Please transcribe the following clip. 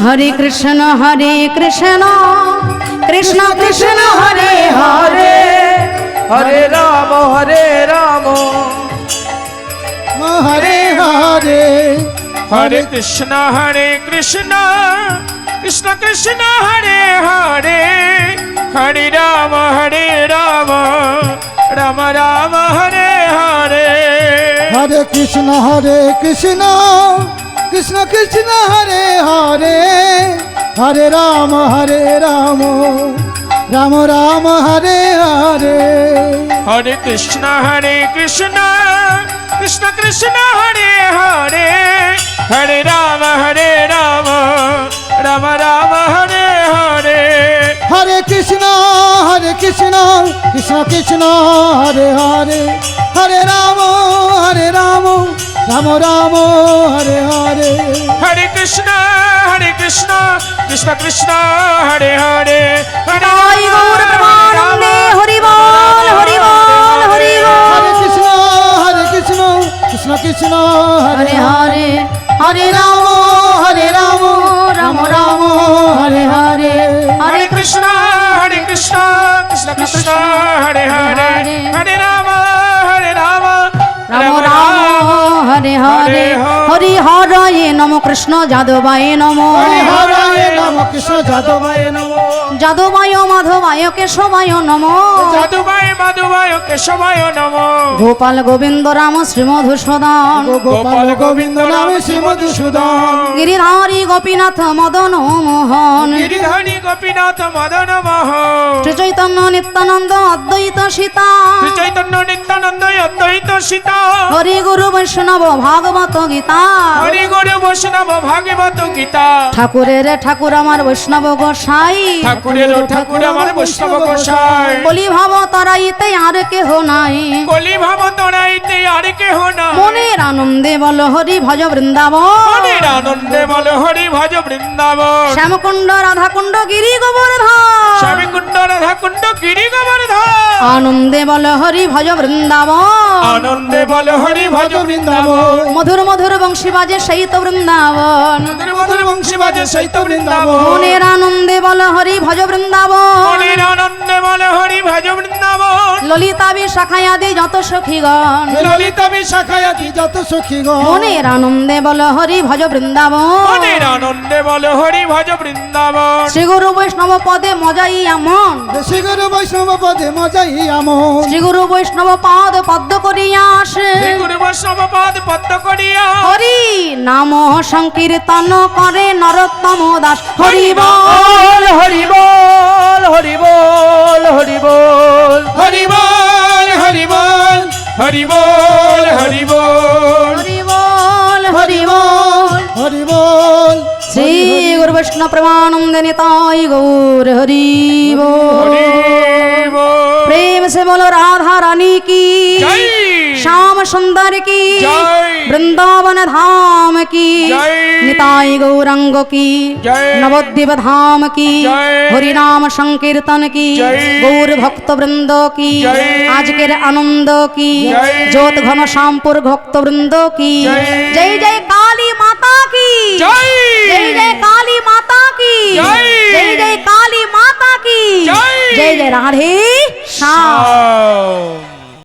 हरे कृष्ण कृष्ण कृष्ण हरे हरे हरे राम हरे हरे कृष्ण कृष्ण कृष्ण हरे हरे हरे राम राम राम हरे हरे हरे कृष्ण कृष्ण कृष्ण हरे हरे हरे राम राम राम हरे हरे हरे कृष्ण कृष्ण कृष्ण हरे हरे हरे राम राम राम हरे हरे हरे कृष्ण कृष्ण कृष्ण हरे हरे हरे राम राम राम हरे हरे हरे कृष्ण कृष्ण कृष्ण हरे हरे हरे आई गौर प्रेमानंदे हरि बोल हरि बोल हरि बोल हरे कृष्ण कृष्ण हरे हरे हरे राम राम राम हरे हरे हरे कृष्ण कृष्ण कृष्ण हरे हरे हरे राम राम राम हरे हरे हरि हराय नमो कृष्ण जादवाय नमो हरे हराय नमो कृष्ण जादवाय नमो जादवाय माधवाय केशवाय नमो जादुबाय माधवाय केशवाय नमो गोपाल गोविंद राम श्री मधुसूदन गोपाल गोविंद नाम श्री मधुसूदन गिरिधारी गोपीनाथ मदन मोहन गिरिधारी गोपीनाथ मदन मोहन श्री चैतन्य नित्यानंद अद्वैत सीता श्री चैतन्य नित्यानंद अद्वैत सीता हरि गुरु वैष्णव भागवत गीता हरि गुरु वैष्णव भागवत गीता ঠাকুরের ঠাকুর আমার বৈষ্ণব গোসাই ঠাকুরের ঠাকুর আমার বৈষ্ণব গোসাই বলি ভাব তারাইতে আর কেহ নাই কলি ভাব তোরাইতে আর কেহ না মনের আনন্দে বল হরি ভজ বৃন্দাবন মনের আনন্দে বল হরি ভজ বৃন্দাবন শ্যামকুণ্ড রাধাকুণ্ড গিরি গোবর্ধন স্বামী কুণ্ড রাধা কুণ্ড গিরি গোবর্ধন আনন্দে বল হরি ভজ বৃন্দাবন আনন্দে বল হরি ভজ বৃন্দাবন মধুর মধুর বংশী বাজে সেই তো বৃন্দাবন মধুর মধুর বংশী বাজে সৈত বৃন্দাবন মনের আনন্দে বল হরি ভজ বৃন্দাবন মনের আনন্দে বল হরি ভজ বৃন্দাবন ললিতা বিশাখায় আদি যত সখীগণ ললিতা বিশাখায়াতি যত সখীগণ মনের আনন্দে বল হরি ভজ বৃন্দাবন মনের আনন্দে বল হরি ভজ বৃন্দাবন শ্রী গুরু বৈষ্ণব পদে মজাই আমন শ্রী গুরু বৈষ্ণব পদে মজাই আমন শ্রী গুরু বৈষ্ণব পদ পদ্ম করিয়া আসে শ্রী গুরু বৈষ্ণব পাদ পদ্ম করিয়া হরি নাম সংকীর্তন করে নরোত্তম দাস হরি বল हरि बोल हरि बोल हरि बोल হরি বল হরি বল হরি বল হরি বল হরি বল হরি বল হরি বল শ্রী গুরু বৈষ্ণব প্রেমানন্দে নিতাই গৌর হরি বল হরি বল प्रेम से बोलो राधा रानी की जय श्याम सुंदर की जय वृंदावन धाम की जय निताई गौरंग की जय नवद्वीप धाम की जय हरि नाम संकीर्तन की जय गौर भक्त वृंद की जय आज के आनंद की जय ज्योत घन श्यामपुर भक्त वृंद की जय जय जय काली माता की जय जय जय काली माता की जय जय जय काली माता की जय जय जय राधे श्याम